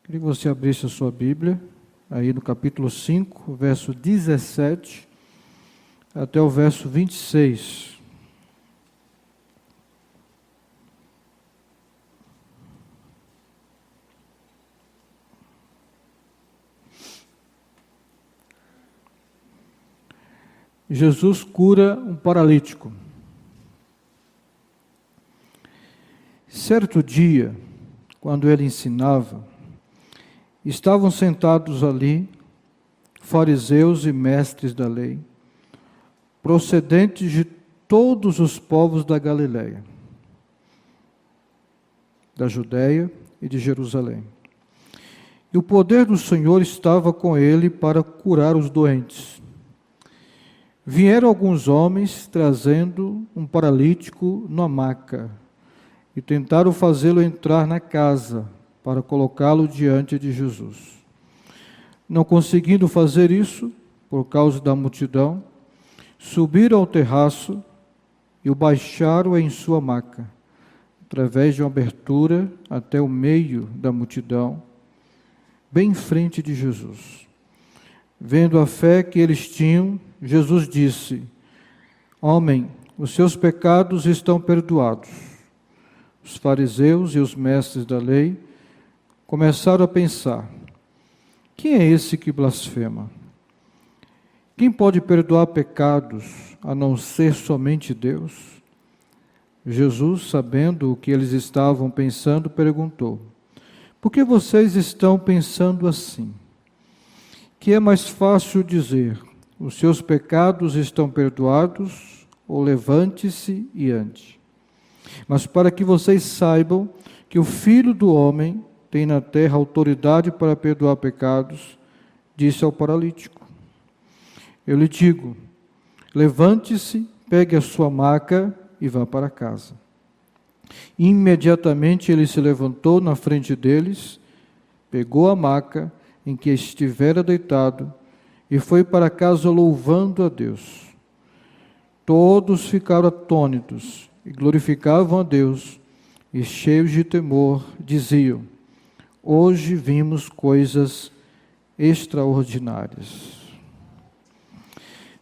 Queria que você abrisse a sua Bíblia, aí no capítulo 5, verso 17, até o verso 26. Jesus cura um paralítico. Certo dia, quando ele ensinava, estavam sentados ali fariseus e mestres da lei, procedentes de todos os povos da Galileia, da Judéia e de Jerusalém. E o poder do Senhor estava com ele para curar os doentes. Vieram alguns homens trazendo um paralítico numa maca e tentaram fazê-lo entrar na casa para colocá-lo diante de Jesus. Não conseguindo fazer isso, por causa da multidão, subiram ao terraço e o baixaram em sua maca, através de uma abertura até o meio da multidão, bem em frente de Jesus. Vendo a fé que eles tinham, Jesus disse: Homem, os seus pecados estão perdoados. Os fariseus e os mestres da lei começaram a pensar: quem é esse que blasfema? Quem pode perdoar pecados a não ser somente Deus? Jesus, sabendo o que eles estavam pensando, perguntou: por que vocês estão pensando assim? Que é mais fácil dizer: os seus pecados estão perdoados, ou levante-se e ande. Mas para que vocês saibam que o Filho do Homem tem na terra autoridade para perdoar pecados, disse ao paralítico: eu lhe digo, levante-se, pegue a sua maca e vá para casa. Imediatamente ele se levantou na frente deles, pegou a maca em que estivera deitado e foi para casa louvando a Deus. Todos ficaram atônitos e glorificavam a Deus, e cheios de temor diziam: hoje vimos coisas extraordinárias.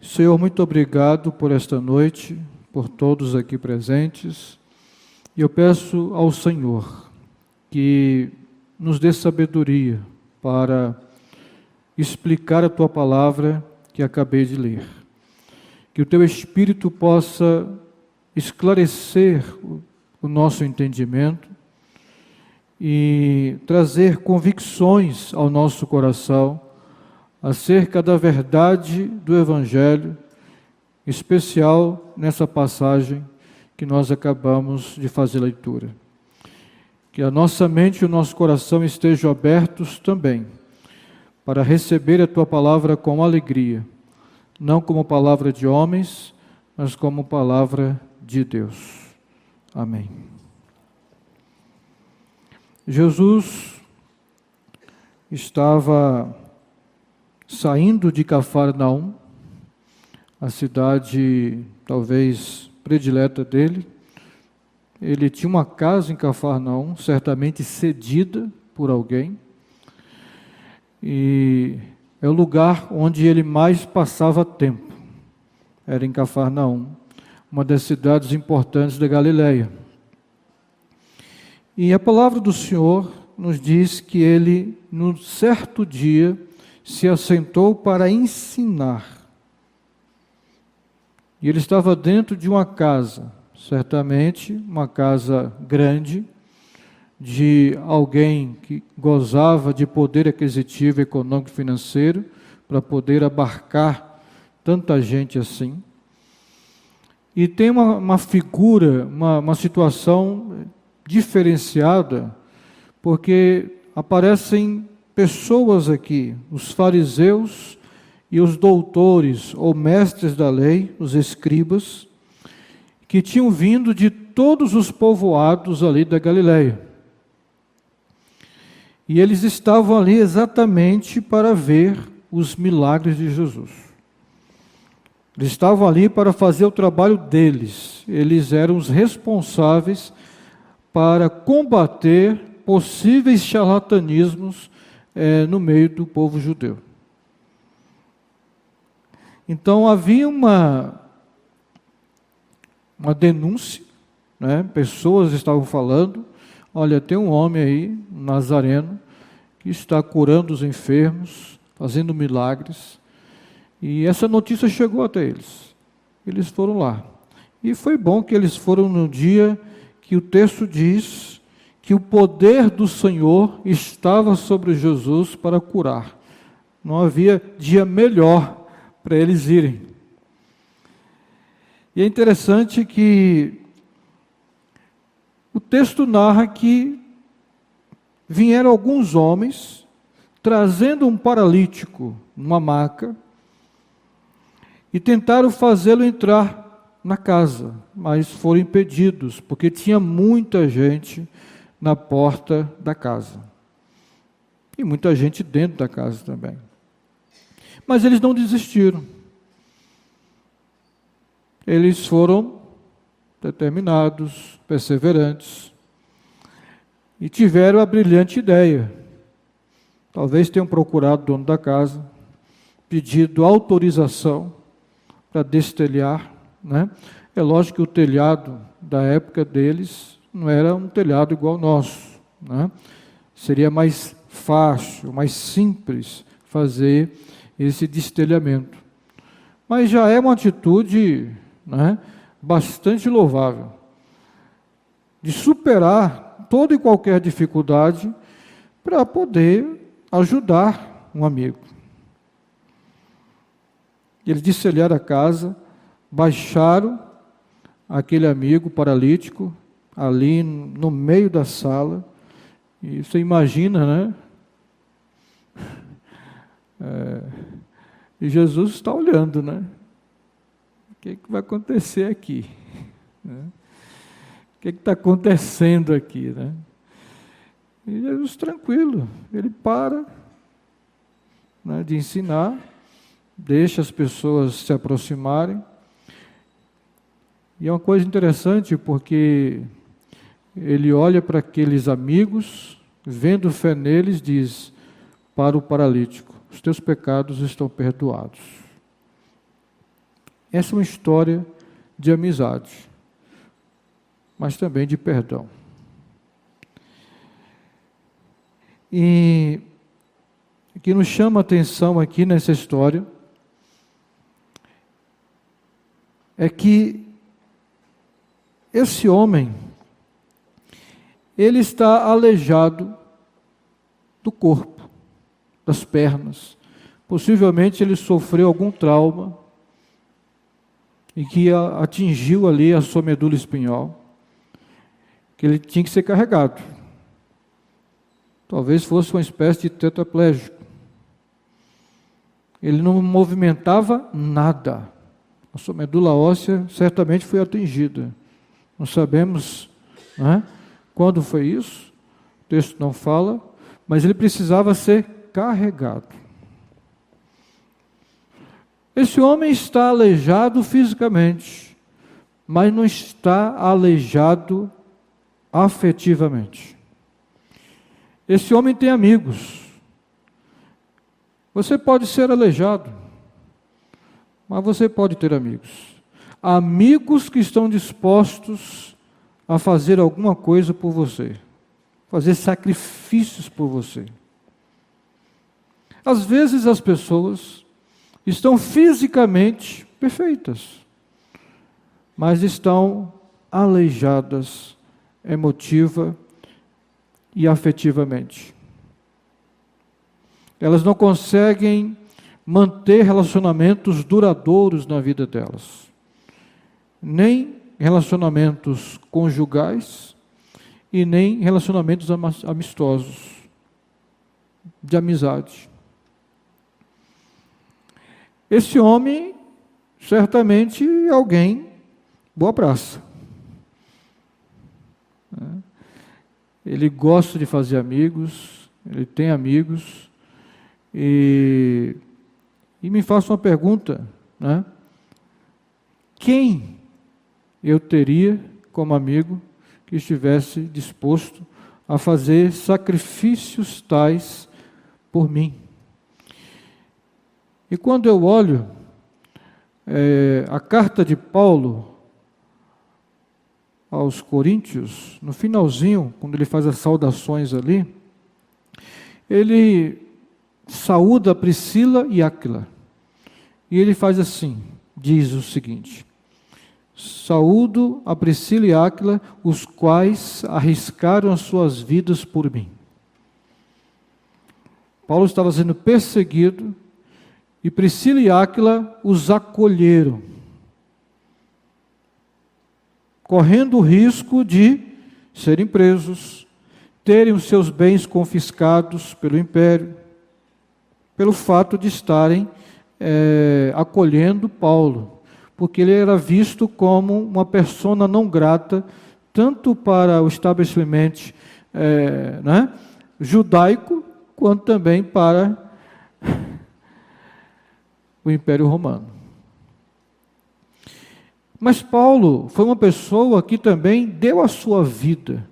Senhor, muito obrigado por esta noite, por todos aqui presentes, e eu peço ao Senhor que nos dê sabedoria para explicar a Tua palavra que acabei de ler. Que o Teu Espírito possa esclarecer o nosso entendimento e trazer convicções ao nosso coração acerca da verdade do Evangelho, em especial nessa passagem que nós acabamos de fazer leitura. Que a nossa mente e o nosso coração estejam abertos também para receber a Tua palavra com alegria, não como palavra de homens, mas como palavra de Deus. Amém. Jesus estava saindo de Cafarnaum, a cidade talvez predileta dele. Ele tinha uma casa em Cafarnaum, certamente cedida por alguém, e é o lugar onde ele mais passava tempo. Era em Cafarnaum, uma das cidades importantes da Galileia. E a palavra do Senhor nos diz que ele, num certo dia, se assentou para ensinar. E ele estava dentro de uma casa, certamente uma casa grande, de alguém que gozava de poder aquisitivo, econômico e financeiro, para poder abarcar tanta gente assim. E tem uma figura, uma situação diferenciada, porque aparecem pessoas aqui, os fariseus e os doutores ou mestres da lei, os escribas, que tinham vindo de todos os povoados ali da Galileia. E eles estavam ali exatamente para ver os milagres de Jesus. Eles estavam ali para fazer o trabalho deles. Eles eram os responsáveis para combater possíveis charlatanismos no meio do povo judeu. Então havia uma denúncia, né? Pessoas estavam falando, olha, tem um homem aí, um nazareno, que está curando os enfermos, fazendo milagres, e essa notícia chegou até eles. Eles foram lá. E foi bom que eles foram no dia que o texto diz que o poder do Senhor estava sobre Jesus para curar. Não havia dia melhor para eles irem. E é interessante que o texto narra que vieram alguns homens trazendo um paralítico numa maca e tentaram fazê-lo entrar na casa, mas foram impedidos, porque tinha muita gente na porta da casa. E muita gente dentro da casa também. Mas eles não desistiram. Eles foram determinados, perseverantes, e tiveram a brilhante ideia. Talvez tenham procurado o dono da casa, pedido autorização para destelhar, né? É lógico que o telhado da época deles não era um telhado igual ao nosso, né? Seria mais fácil, mais simples fazer esse destelhamento. Mas já é uma atitude, né, bastante louvável, de superar toda e qualquer dificuldade para poder ajudar um amigo. Eles destelharam a casa, baixaram aquele amigo paralítico ali no meio da sala, e você imagina, né? E Jesus está olhando, né? O que vai acontecer aqui? O que está acontecendo aqui, né? E Jesus tranquilo, ele para, né, de ensinar, deixa as pessoas se aproximarem. E é uma coisa interessante porque ele olha para aqueles amigos, vendo fé neles, diz para o paralítico: os teus pecados estão perdoados. Essa é uma história de amizade, mas também de perdão. E o que nos chama a atenção aqui nessa história é que esse homem, ele está aleijado do corpo, das pernas. Possivelmente ele sofreu algum trauma e que atingiu ali a sua medula espinhal, que ele tinha que ser carregado. Talvez fosse uma espécie de tetraplégico. Ele não movimentava nada. A sua medula óssea certamente foi atingida. Não sabemos, né, quando foi isso, o texto não fala, mas ele precisava ser carregado. Esse homem está aleijado fisicamente, mas não está aleijado afetivamente. Esse homem tem amigos. Você pode ser aleijado, mas você pode ter amigos. Amigos que estão dispostos a fazer alguma coisa por você, fazer sacrifícios por você. Às vezes as pessoas estão fisicamente perfeitas, mas estão aleijadas emotiva e afetivamente. Elas não conseguem manter relacionamentos duradouros na vida delas, nem relacionamentos conjugais e nem relacionamentos amistosos, de amizade. Esse homem, certamente, é alguém boa praça. Ele gosta de fazer amigos, ele tem amigos, e me faço uma pergunta, né? Quem eu teria como amigo que estivesse disposto a fazer sacrifícios tais por mim. E quando eu olho a carta de Paulo aos Coríntios, no finalzinho, quando ele faz as saudações ali, ele saúda Priscila e Áquila. E ele faz assim, diz o seguinte: saúdo a Priscila e Áquila, os quais arriscaram as suas vidas por mim. Paulo estava sendo perseguido, e Priscila e Áquila os acolheram, correndo o risco de serem presos, terem os seus bens confiscados pelo império, pelo fato de estarem acolhendo Paulo, porque ele era visto como uma persona não grata, tanto para o estabelecimento judaico, quanto também para o Império Romano. Mas Paulo foi uma pessoa que também deu a sua vida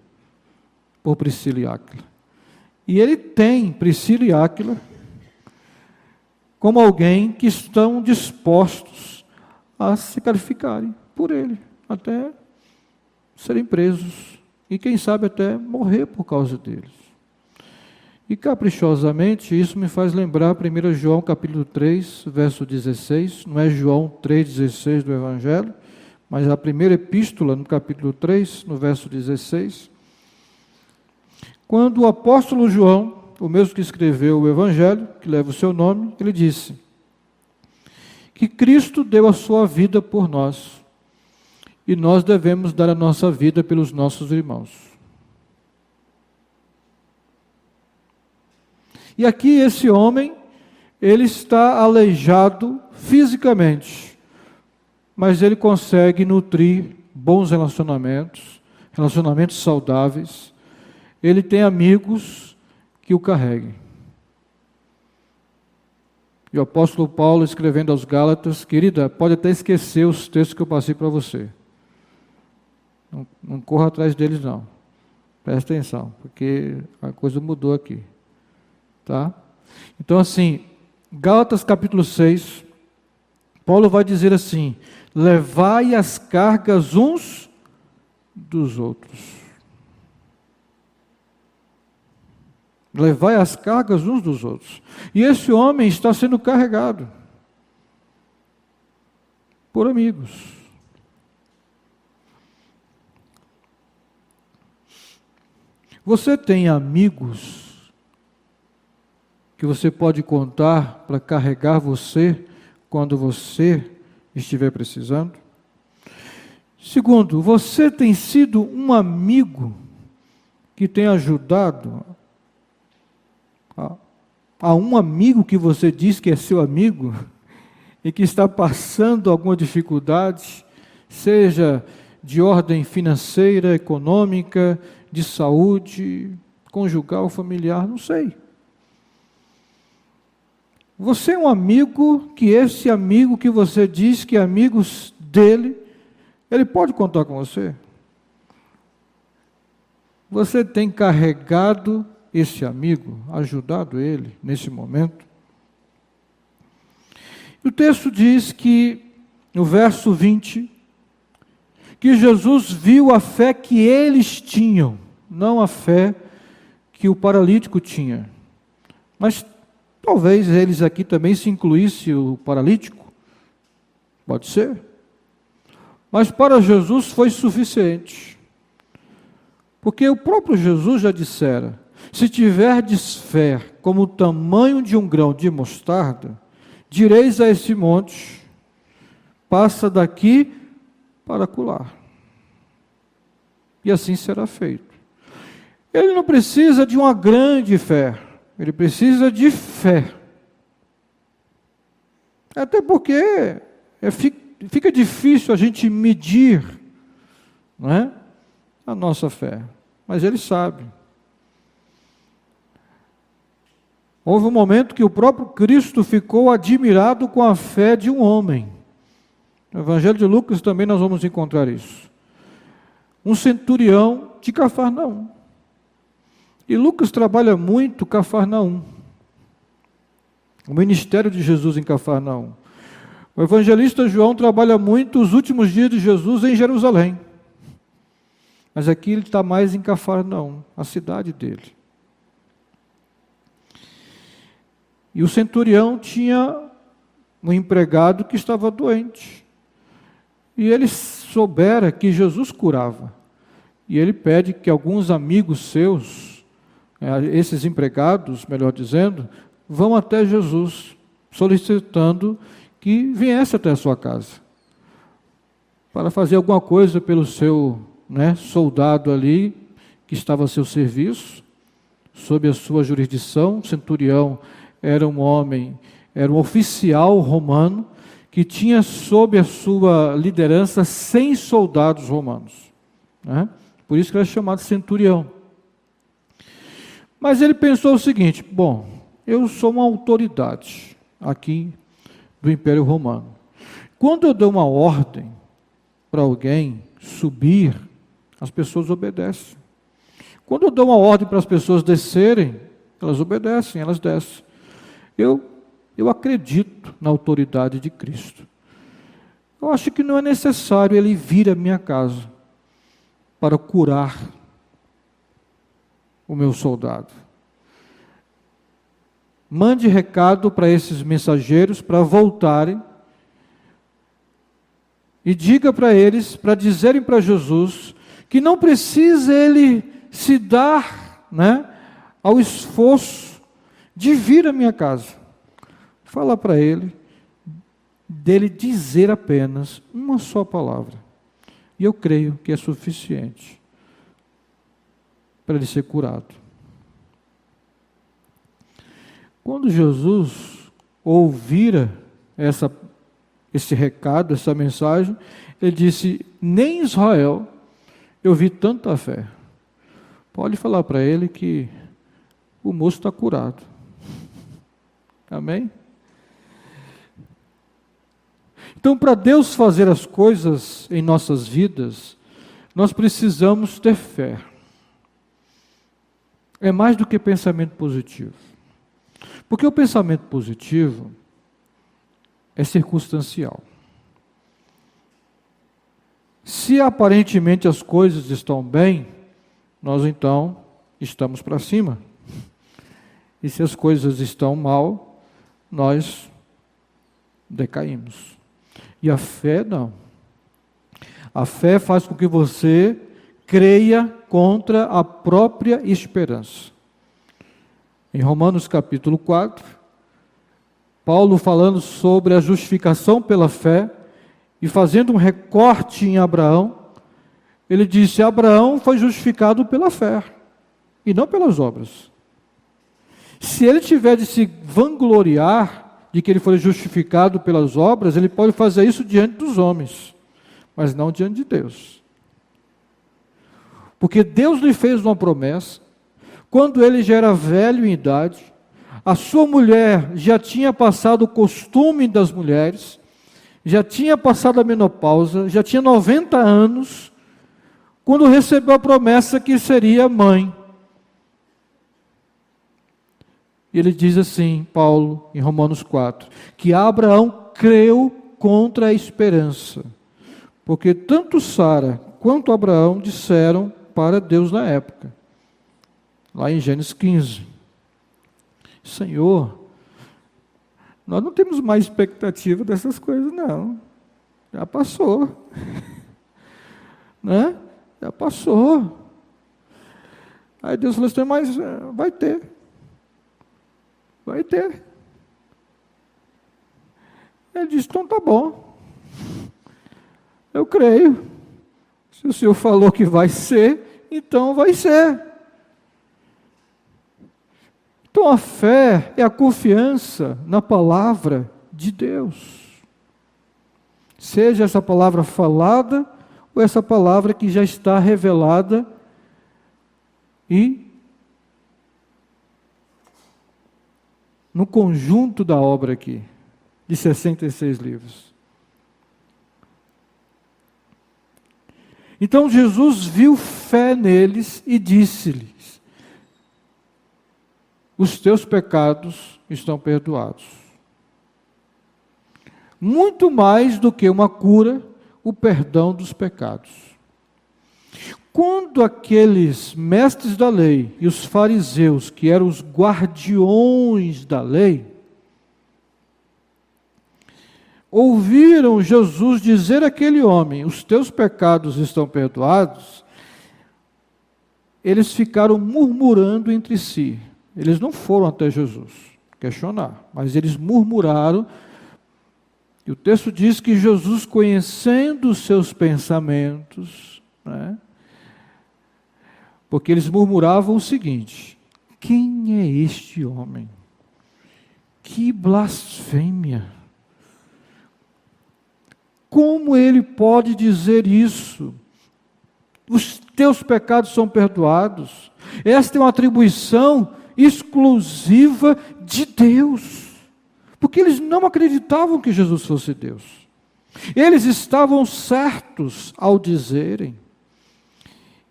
por Priscila e Áquila. E ele tem Priscila e Áquila como alguém que estão dispostos a se sacrificarem por ele, até serem presos, e quem sabe até morrer por causa deles. E caprichosamente, isso me faz lembrar 1 João capítulo 3, verso 16, não é João 3,16 do Evangelho, mas a primeira epístola, no capítulo 3, no verso 16, quando o apóstolo João, o mesmo que escreveu o Evangelho, que leva o seu nome, ele disse que Cristo deu a sua vida por nós, e nós devemos dar a nossa vida pelos nossos irmãos. E aqui esse homem, ele está aleijado fisicamente, mas ele consegue nutrir bons relacionamentos, relacionamentos saudáveis. Ele tem amigos que o carreguem. E o apóstolo Paulo, escrevendo aos Gálatas, querida, pode até esquecer os textos que eu passei para você. Não corra atrás deles, não. Presta atenção, porque a coisa mudou aqui. Tá? Então, assim, Gálatas capítulo 6, Paulo vai dizer assim: levai as cargas uns dos outros. Levai as cargas uns dos outros. E esse homem está sendo carregado por amigos. Você tem amigos que você pode contar para carregar você quando você estiver precisando? Segundo, você tem sido um amigo que tem ajudado a um amigo que você diz que é seu amigo e que está passando alguma dificuldade, seja de ordem financeira, econômica, de saúde, conjugal, familiar, não sei. Você é um amigo que esse amigo que você diz que é amigo dele, ele pode contar com você? Você tem carregado esse amigo, ajudado ele nesse momento? O texto diz que, no verso 20, que Jesus viu a fé que eles tinham, não a fé que o paralítico tinha. Mas talvez eles aqui também se incluísse o paralítico. Pode ser. Mas para Jesus foi suficiente. Porque o próprio Jesus já dissera: se tiverdes fé como o tamanho de um grão de mostarda, direis a esse monte, passa daqui para acolá. E assim será feito. Ele não precisa de uma grande fé. Ele precisa de fé. Até porque fica difícil a gente medir, não é, a nossa fé. Mas ele sabe. Houve um momento que o próprio Cristo ficou admirado com a fé de um homem. No Evangelho de Lucas também nós vamos encontrar isso. Um centurião de Cafarnaum. E Lucas trabalha muito Cafarnaum, o ministério de Jesus em Cafarnaum. O evangelista João trabalha muito os últimos dias de Jesus em Jerusalém. Mas aqui ele está mais em Cafarnaum, a cidade dele. E o centurião tinha um empregado que estava doente. E ele soubera que Jesus curava. E ele pede que alguns amigos seus, esses empregados, melhor dizendo, vão até Jesus, solicitando que viesse até a sua casa, para fazer alguma coisa pelo seu soldado ali, que estava a seu serviço, sob a sua jurisdição. O centurião era um homem, era um oficial romano, que tinha sob a sua liderança 100 soldados romanos. Por isso que ele é chamado centurião. Mas ele pensou o seguinte: bom, eu sou uma autoridade aqui do Império Romano. Quando eu dou uma ordem para alguém subir, as pessoas obedecem. Quando eu dou uma ordem para as pessoas descerem, elas obedecem, elas descem. Eu acredito na autoridade de Cristo. Eu acho que não é necessário ele vir à minha casa para curar o meu soldado. Mande recado para esses mensageiros para voltarem e diga para eles, para dizerem para Jesus, que não precisa ele se dar ao esforço de vir à minha casa. Fala para ele, dele dizer apenas uma só palavra. E eu creio que é suficiente para ele ser curado. Quando Jesus ouvira esse recado, essa mensagem, ele disse: nem em Israel eu vi tanta fé. Pode falar para ele que o moço está curado. Amém? Então, para Deus fazer as coisas em nossas vidas, nós precisamos ter fé. É mais do que pensamento positivo. Porque o pensamento positivo é circunstancial. Se aparentemente as coisas estão bem, nós então estamos para cima. E se as coisas estão mal, nós decaímos. E a fé não. A fé faz com que você creia contra a própria esperança. Em Romanos capítulo 4, Paulo falando sobre a justificação pela fé e fazendo um recorte em Abraão, ele disse: Abraão foi justificado pela fé e não pelas obras. Se ele tiver de se vangloriar de que ele foi justificado pelas obras, ele pode fazer isso diante dos homens, mas não diante de Deus. Porque Deus lhe fez uma promessa, quando ele já era velho em idade, a sua mulher já tinha passado o costume das mulheres, já tinha passado a menopausa, já tinha 90 anos, quando recebeu a promessa que seria mãe. E ele diz assim, Paulo, em Romanos 4, que Abraão creu contra a esperança, porque tanto Sara quanto Abraão disseram para Deus na época, lá em Gênesis 15, Senhor, nós não temos mais expectativa dessas coisas não, já passou, já passou. Aí Deus falou assim, mas vai ter. Ele disse, então tá bom, eu creio, se o Senhor falou que vai ser, então vai ser. Então a fé é a confiança na palavra de Deus, seja essa palavra falada, ou essa palavra que já está revelada e no conjunto da obra aqui, de 66 livros. Então Jesus viu fé neles e disse-lhes, os teus pecados estão perdoados. Muito mais do que uma cura, o perdão dos pecados. Quando aqueles mestres da lei e os fariseus, que eram os guardiões da lei, ouviram Jesus dizer àquele homem: os teus pecados estão perdoados, eles ficaram murmurando entre si. Eles não foram até Jesus questionar, mas eles murmuraram. E o texto diz que Jesus, conhecendo os seus pensamentos, né, porque eles murmuravam o seguinte: quem é este homem? Que blasfêmia! Como ele pode dizer isso? Os teus pecados são perdoados. Esta é uma atribuição exclusiva de Deus. Porque eles não acreditavam que Jesus fosse Deus. Eles estavam certos ao dizerem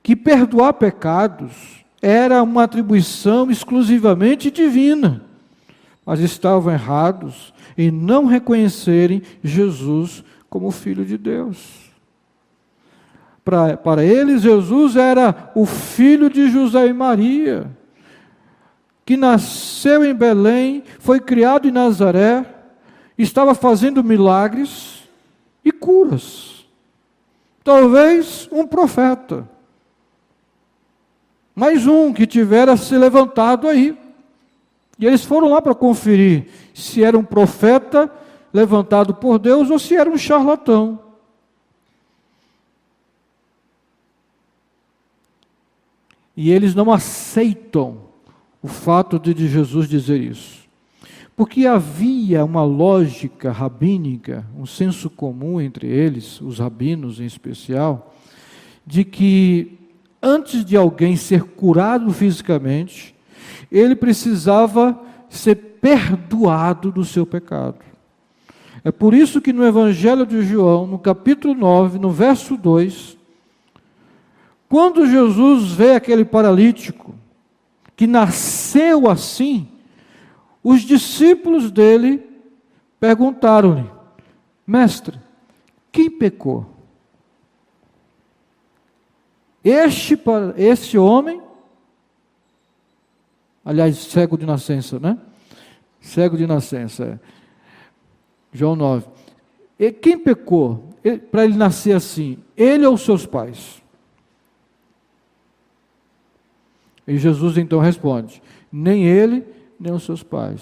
que perdoar pecados era uma atribuição exclusivamente divina. Mas estavam errados em não reconhecerem Jesus como Filho de Deus. Para eles, Jesus era o filho de José e Maria, que nasceu em Belém, foi criado em Nazaré, estava fazendo milagres e curas. Talvez um profeta. Mais um que tivera se levantado aí. E eles foram lá para conferir se era um profeta levantado por Deus ou se era um charlatão. E eles não aceitam o fato de Jesus dizer isso. Porque havia uma lógica rabínica, um senso comum entre eles, os rabinos em especial, de que antes de alguém ser curado fisicamente, ele precisava ser perdoado do seu pecado. É por isso que no Evangelho de João, no capítulo 9, no verso 2, quando Jesus vê aquele paralítico, que nasceu assim, os discípulos dele perguntaram-lhe: mestre, quem pecou? Este homem, aliás, cego de nascença, né? Cego de nascença, João 9. E quem pecou para ele nascer assim? Ele ou seus pais? E Jesus então responde: nem ele, nem os seus pais.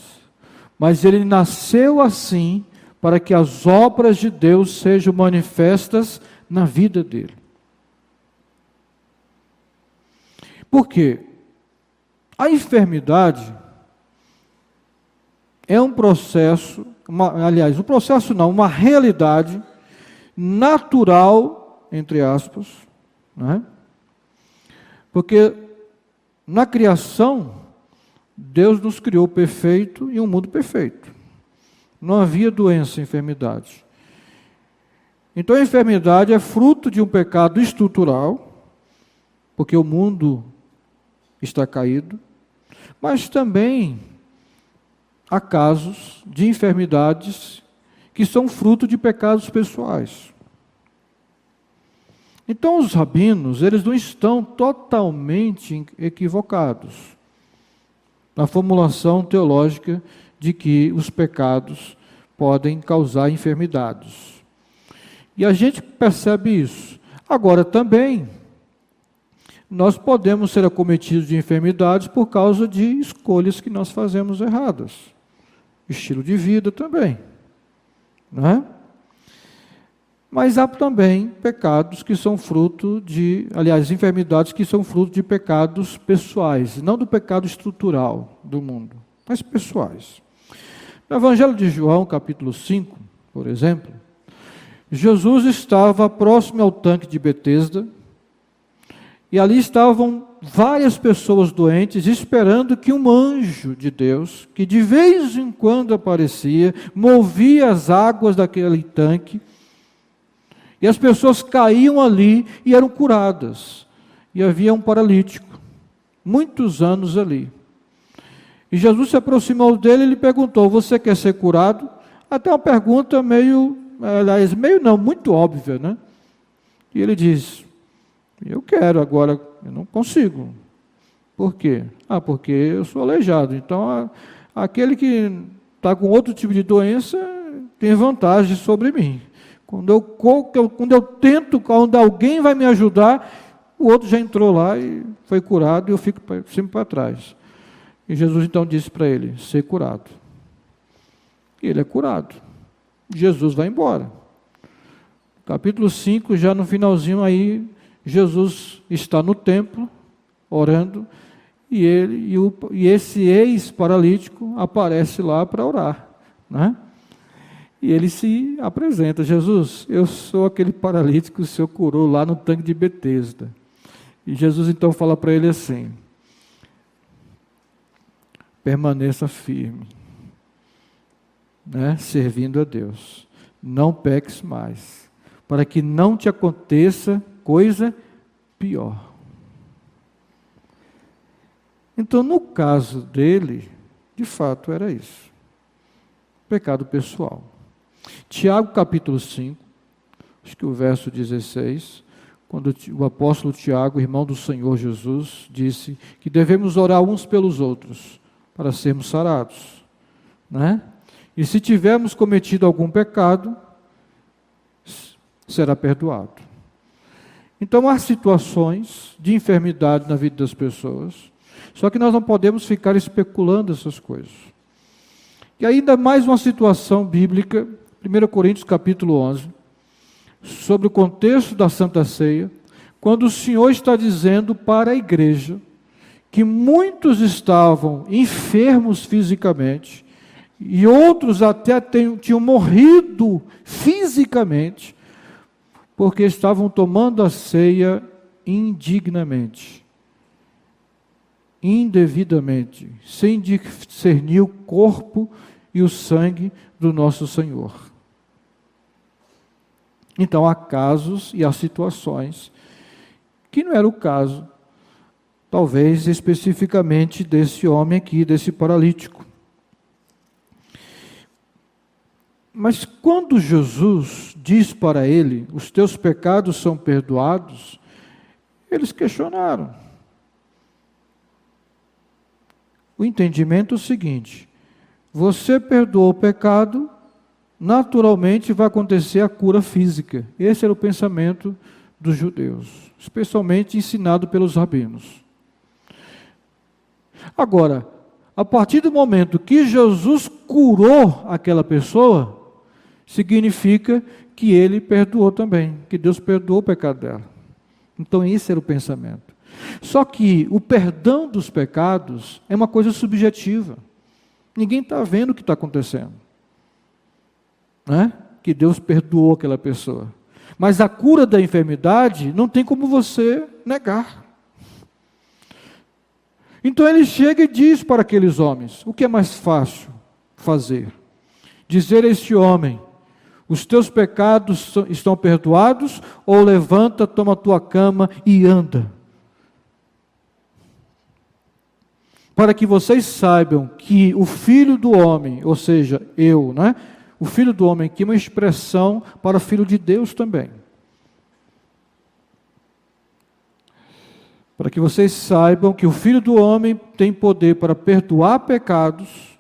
Mas ele nasceu assim para que as obras de Deus sejam manifestas na vida dele. Por quê? A enfermidade é um processo, uma realidade natural, entre aspas, né? Porque na criação, Deus nos criou perfeito e um mundo perfeito. Não havia doença, enfermidade. Então a enfermidade é fruto de um pecado estrutural, porque o mundo está caído, mas também há casos de enfermidades que são fruto de pecados pessoais. Então os rabinos, eles não estão totalmente equivocados na formulação teológica de que os pecados podem causar enfermidades. E a gente percebe isso. Agora também, nós podemos ser acometidos de enfermidades por causa de escolhas que nós fazemos erradas. Estilo de vida também, não é? Mas há também pecados que são fruto enfermidades que são fruto de pecados pessoais, não do pecado estrutural do mundo, mas pessoais. No Evangelho de João, capítulo 5, por exemplo, Jesus estava próximo ao tanque de Betesda, e ali estavam várias pessoas doentes, esperando que um anjo de Deus, que de vez em quando aparecia, movia as águas daquele tanque, e as pessoas caíam ali e eram curadas. E havia um paralítico, muitos anos ali. E Jesus se aproximou dele e lhe perguntou: você quer ser curado? Até uma pergunta meio, aliás, meio não, muito óbvia, né? E ele diz: eu quero, agora eu não consigo. Por quê? Porque eu sou aleijado. Então, aquele que está com outro tipo de doença tem vantagem sobre mim. Quando eu tento, quando alguém vai me ajudar, o outro já entrou lá e foi curado e eu fico sempre para trás. E Jesus então disse para ele: ser curado. E ele é curado. Jesus vai embora. Capítulo 5, já no finalzinho aí, Jesus está no templo, orando, e esse ex-paralítico aparece lá para orar, né? E ele se apresenta: Jesus, eu sou aquele paralítico que o Senhor curou lá no tanque de Betesda. E Jesus então fala para ele assim: permaneça firme, né? Servindo a Deus, não peques mais, para que não te aconteça coisa pior. Então, no caso dele, de fato era isso, pecado pessoal. Tiago capítulo 5, acho que o verso 16, quando o apóstolo Tiago, irmão do Senhor Jesus, disse que devemos orar uns pelos outros, para sermos sarados, né? E se tivermos cometido algum pecado, será perdoado. Então, há situações de enfermidade na vida das pessoas, só que nós não podemos ficar especulando essas coisas. E ainda mais uma situação bíblica, 1 Coríntios capítulo 11, sobre o contexto da Santa Ceia, quando o Senhor está dizendo para a igreja que muitos estavam enfermos fisicamente, e outros até tinham morrido fisicamente, porque estavam tomando a ceia indignamente, indevidamente, sem discernir o corpo e o sangue do nosso Senhor. Então há casos e há situações que não era o caso, talvez especificamente desse homem aqui, desse paralítico. Mas quando Jesus diz para ele: os teus pecados são perdoados, eles questionaram. O entendimento é o seguinte: você perdoou o pecado, naturalmente vai acontecer a cura física. Esse era o pensamento dos judeus, especialmente ensinado pelos rabinos. Agora, a partir do momento que Jesus curou aquela pessoa, significa que ele perdoou também, que Deus perdoou o pecado dela. Então esse era o pensamento. Só que o perdão dos pecados é uma coisa subjetiva. Ninguém está vendo o que está acontecendo, né? Que Deus perdoou aquela pessoa. Mas a cura da enfermidade não tem como você negar. Então ele chega e diz para aqueles homens: o que é mais fácil fazer? Dizer a este homem: os teus pecados estão perdoados, ou levanta, toma a tua cama e anda? Para que vocês saibam que o Filho do Homem, ou seja, eu, né? O Filho do Homem aqui é uma expressão para Filho de Deus também. Para que vocês saibam que o Filho do Homem tem poder para perdoar pecados,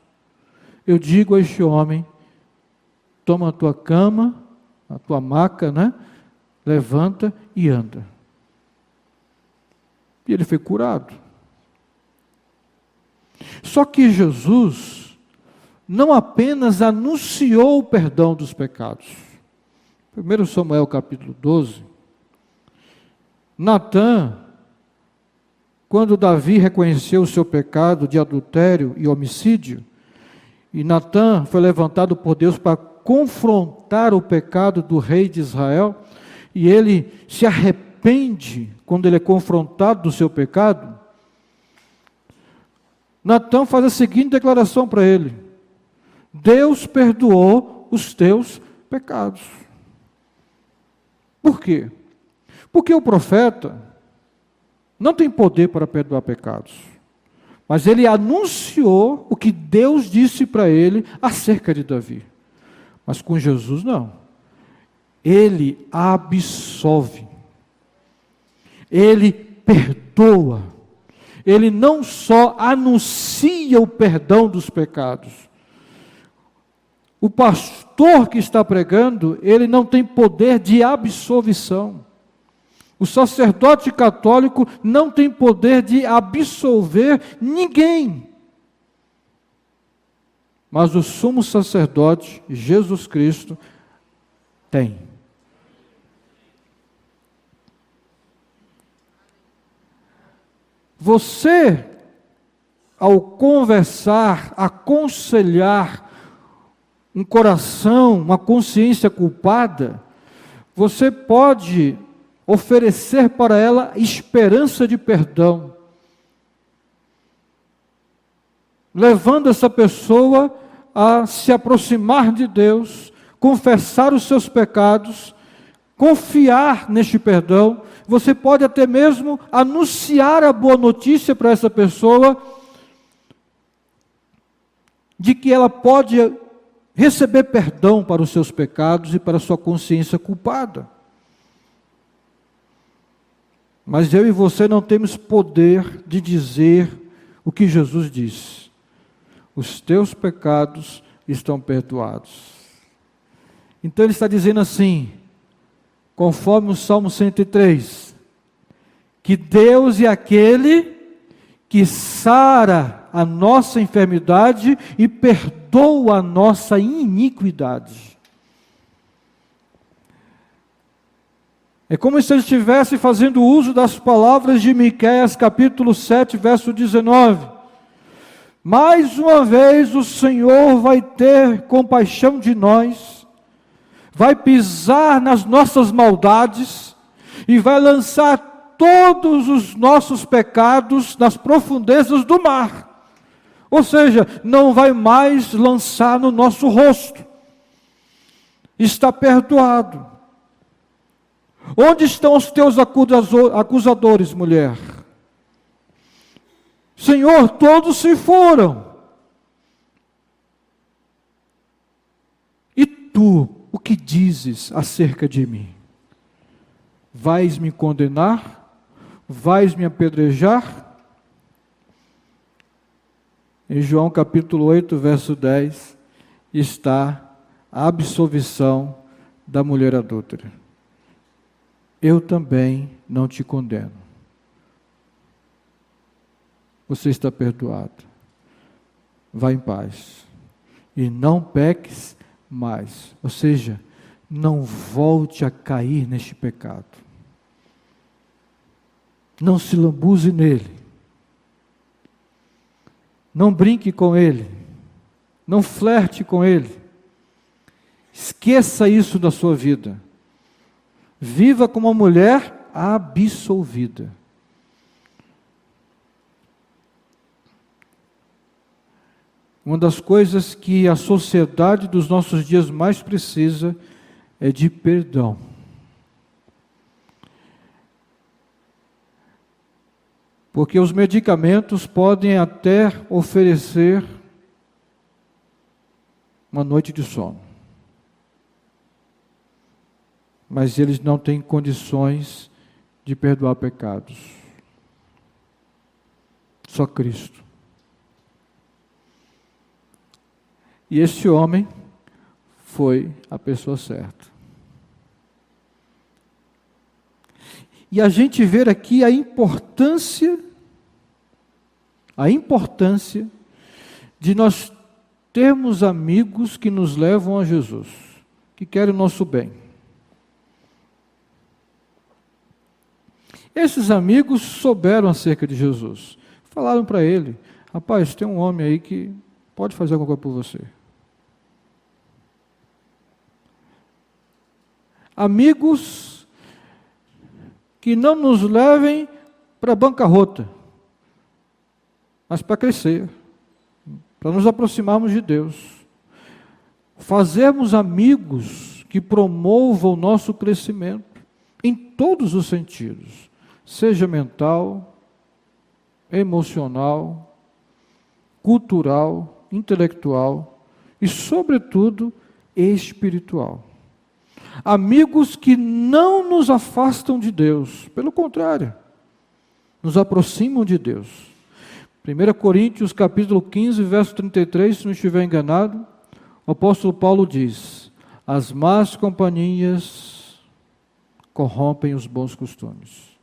eu digo a este homem: toma a tua cama, a tua maca, né? Levanta e anda. E ele foi curado. Só que Jesus não apenas anunciou o perdão dos pecados. 1 Samuel capítulo 12, Natã, quando Davi reconheceu o seu pecado de adultério e homicídio, e Natã foi levantado por Deus para confrontar o pecado do rei de Israel, e ele se arrepende quando ele é confrontado do seu pecado, Natã faz a seguinte declaração para ele: Deus perdoou os teus pecados. Por quê? Porque o profeta não tem poder para perdoar pecados. Mas ele anunciou o que Deus disse para ele acerca de Davi. Mas com Jesus não. Ele absolve. Ele perdoa. Ele não só anuncia o perdão dos pecados. O pastor que está pregando, ele não tem poder de absolvição. O sacerdote católico não tem poder de absolver ninguém. Mas o sumo sacerdote, Jesus Cristo, tem. Você, ao conversar, aconselhar um coração, uma consciência culpada, você pode oferecer para ela esperança de perdão, levando essa pessoa a se aproximar de Deus, confessar os seus pecados, confiar neste perdão. Você pode até mesmo anunciar a boa notícia para essa pessoa, de que ela pode receber perdão para os seus pecados e para a sua consciência culpada. Mas eu e você não temos poder de dizer o que Jesus disse. Os teus pecados estão perdoados. Então ele está dizendo assim, conforme o Salmo 103, que Deus é aquele que sara a nossa enfermidade e perdoa a nossa iniquidade. É como se ele estivesse fazendo uso das palavras de Miqueias, capítulo 7, verso 19. Mais uma vez o Senhor vai ter compaixão de nós, vai pisar nas nossas maldades e vai lançar todos os nossos pecados nas profundezas do mar. Ou seja, não vai mais lançar no nosso rosto. Está perdoado. Onde estão os teus acusadores, mulher? Senhor, todos se foram. E tu, o que dizes acerca de mim? Vais me condenar? Vais me apedrejar? Em João capítulo 8, verso 10, está a absolvição da mulher adúltera. Eu também não te condeno. Você está perdoado. Vá em paz. E não peques mais. Ou seja, não volte a cair neste pecado. Não se lambuze nele. Não brinque com ele. Não flerte com ele. Esqueça isso da sua vida. Viva como uma mulher absolvida. Uma das coisas que a sociedade dos nossos dias mais precisa é de perdão. Porque os medicamentos podem até oferecer uma noite de sono. Mas eles não têm condições de perdoar pecados. Só Cristo. E este homem foi a pessoa certa. E a gente vê aqui a importância de nós termos amigos que nos levam a Jesus, que querem o nosso bem. Esses amigos souberam acerca de Jesus. Falaram para ele, rapaz, tem um homem aí que pode fazer alguma coisa por você. Amigos que não nos levem para a bancarrota, mas para crescer, para nos aproximarmos de Deus. Fazermos amigos que promovam o nosso crescimento, em todos os sentidos. Seja mental, emocional, cultural, intelectual e, sobretudo, espiritual. Amigos que não nos afastam de Deus, pelo contrário, nos aproximam de Deus. 1 Coríntios capítulo 15, verso 33, se não estiver enganado, o apóstolo Paulo diz: as más companhias corrompem os bons costumes.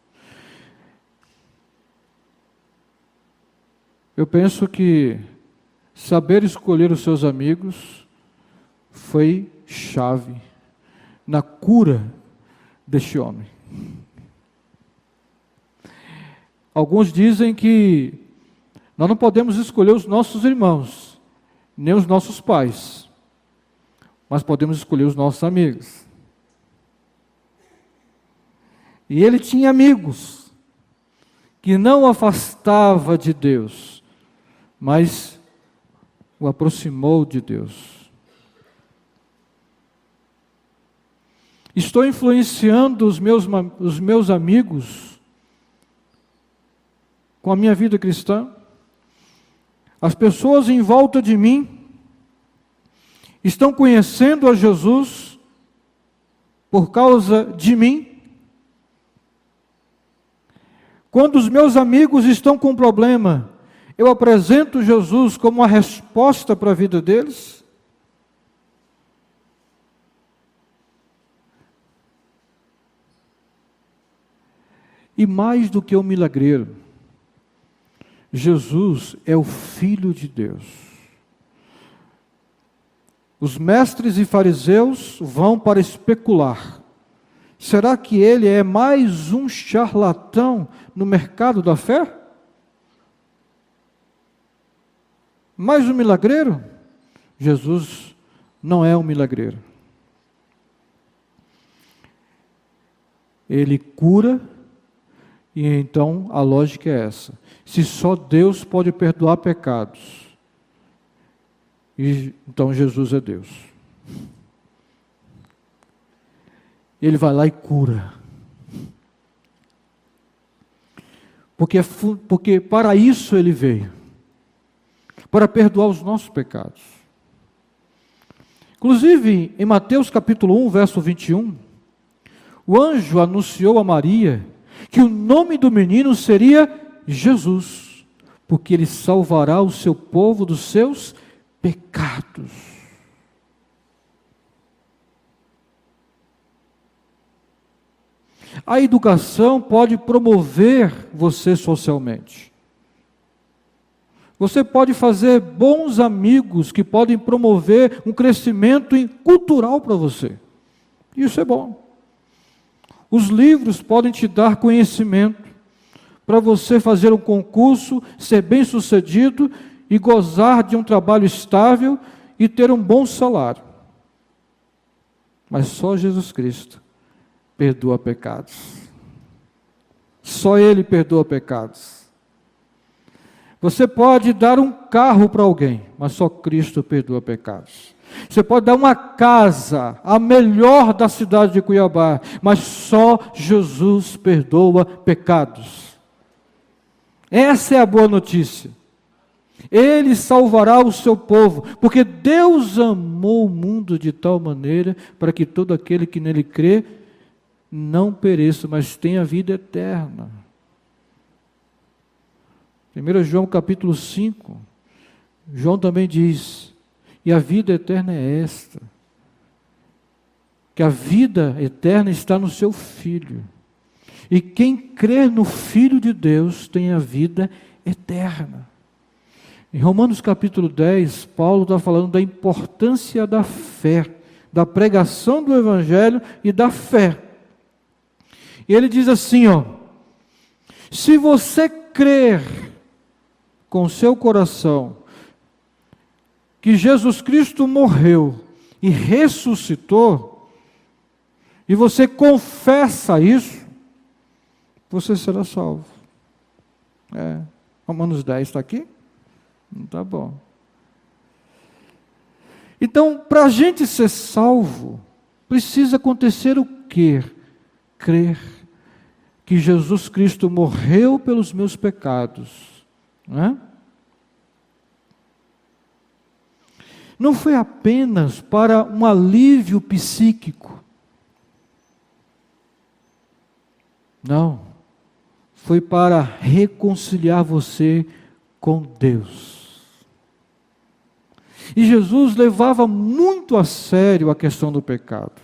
Eu penso que saber escolher os seus amigos foi chave na cura deste homem. Alguns dizem que nós não podemos escolher os nossos irmãos, nem os nossos pais, mas podemos escolher os nossos amigos. E ele tinha amigos que não o afastava de Deus, mas o aproximou de Deus. Estou influenciando os meus amigos com a minha vida cristã? As pessoas em volta de mim estão conhecendo a Jesus por causa de mim? Quando os meus amigos estão com problema, eu apresento Jesus como a resposta para a vida deles? E mais do que um milagreiro, Jesus é o Filho de Deus. Os mestres e fariseus vão para especular. Será que ele é mais um charlatão no mercado da fé? Mais um milagreiro? Jesus não é um milagreiro. Ele cura, e então a lógica é essa. Se só Deus pode perdoar pecados, então Jesus é Deus. Ele vai lá e cura. Porque para isso ele veio. Para perdoar os nossos pecados. Inclusive, em Mateus capítulo 1, verso 21, o anjo anunciou a Maria que o nome do menino seria Jesus, porque ele salvará o seu povo dos seus pecados. A educação pode promover você socialmente. Você pode fazer bons amigos que podem promover um crescimento cultural para você. Isso é bom. Os livros podem te dar conhecimento para você fazer um concurso, ser bem-sucedido e gozar de um trabalho estável e ter um bom salário. Mas só Jesus Cristo perdoa pecados. Só Ele perdoa pecados. Você pode dar um carro para alguém, mas só Cristo perdoa pecados. Você pode dar uma casa, a melhor da cidade de Cuiabá, mas só Jesus perdoa pecados. Essa é a boa notícia. Ele salvará o seu povo, porque Deus amou o mundo de tal maneira para que todo aquele que nele crê não pereça, mas tenha vida eterna. 1 João capítulo 5, João também diz: e a vida eterna é esta, que a vida eterna está no seu Filho. E quem crer no Filho de Deus tem a vida eterna. Em Romanos capítulo 10, Paulo está falando da importância da fé, da pregação do Evangelho e da fé. E ele diz assim, se você crer com seu coração que Jesus Cristo morreu e ressuscitou, e você confessa isso, você será salvo. Romanos 10 está aqui? Não está bom. Então, para a gente ser salvo, precisa acontecer o quê? Crer que Jesus Cristo morreu pelos meus pecados. Não é? não foi apenas para um alívio psíquico. Não. Foi para reconciliar você com Deus. E Jesus levava muito a sério a questão do pecado.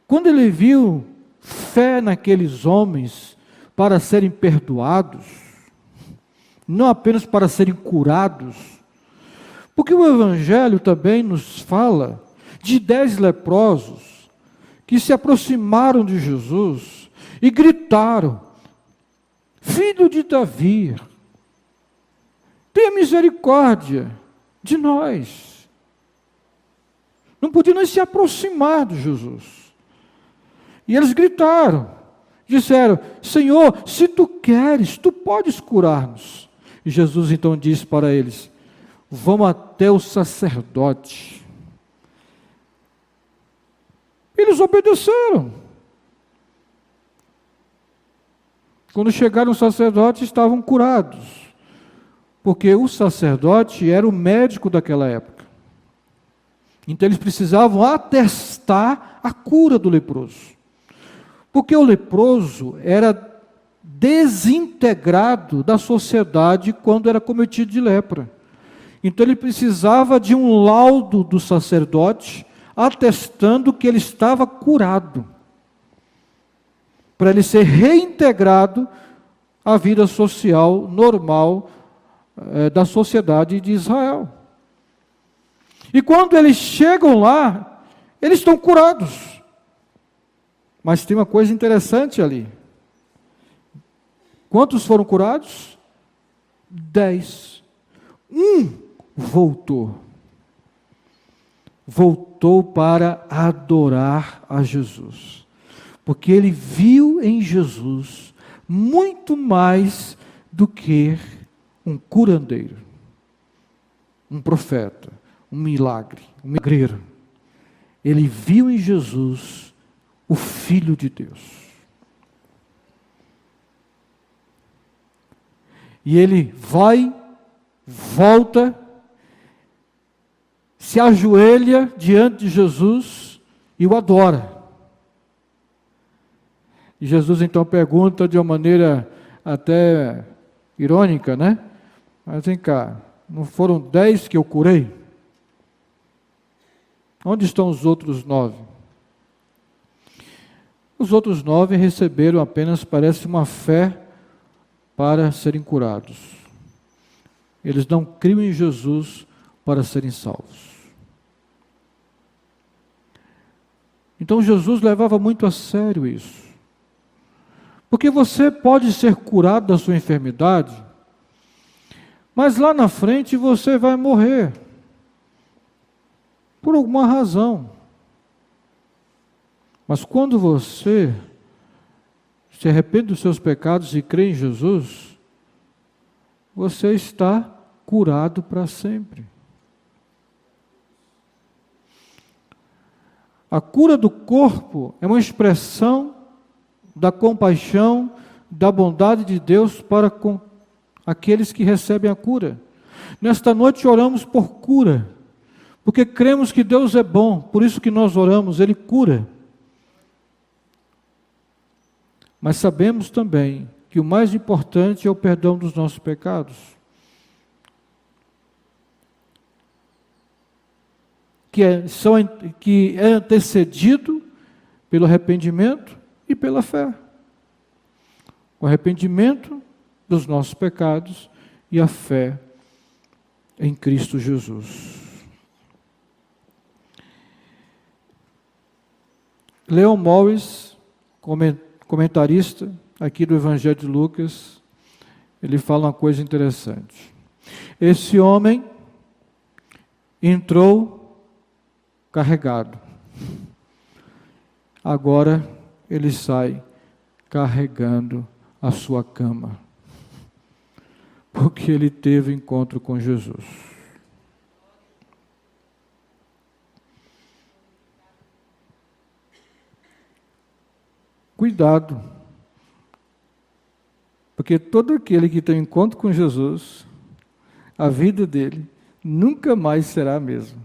Quando ele viu fé naqueles homens para serem perdoados, não apenas para serem curados, porque o Evangelho também nos fala de 10 leprosos que se aproximaram de Jesus e gritaram: Filho de Davi, tenha misericórdia de nós. Não podiam nem se aproximar de Jesus. E eles gritaram, disseram: Senhor, se tu queres, tu podes curar-nos. E Jesus então disse para eles: vão até o sacerdote. Eles obedeceram. Quando chegaram os sacerdotes, estavam curados, porque o sacerdote era o médico daquela época. Então eles precisavam atestar a cura do leproso, porque o leproso era desintegrado da sociedade quando era cometido de lepra. Então ele precisava de um laudo do sacerdote atestando que ele estava curado, para ele ser reintegrado à vida social normal da sociedade de Israel. E quando eles chegam lá, eles estão curados. Mas tem uma coisa interessante ali. Quantos foram curados? 10. Um voltou. Voltou para adorar a Jesus. Porque ele viu em Jesus muito mais do que um curandeiro, um profeta, um milagre, um milagreiro. Ele viu em Jesus o Filho de Deus. E ele vai, volta, se ajoelha diante de Jesus e o adora. E Jesus então pergunta de uma maneira até irônica, né? Mas vem cá, não foram 10 que eu curei? Onde estão os outros 9? Os outros 9 receberam apenas, parece, uma fé para serem curados. Eles não criam em Jesus para serem salvos. Então Jesus levava muito a sério isso. Porque você pode ser curado da sua enfermidade, mas lá na frente você vai morrer. Por alguma razão. Mas quando você se arrepende dos seus pecados e crê em Jesus, você está curado para sempre. A cura do corpo é uma expressão da compaixão, da bondade de Deus para com aqueles que recebem a cura. Nesta noite oramos por cura, porque cremos que Deus é bom, por isso que nós oramos, Ele cura. Mas sabemos também que o mais importante é o perdão dos nossos pecados. Que é antecedido pelo arrependimento e pela fé. O arrependimento dos nossos pecados e a fé em Cristo Jesus. Leon Morris, comentarista aqui do Evangelho de Lucas, ele fala uma coisa interessante. Esse homem entrou carregado. Agora ele sai carregando a sua cama, porque ele teve encontro com Jesus. Cuidado, porque todo aquele que tem encontro com Jesus, a vida dele nunca mais será a mesma.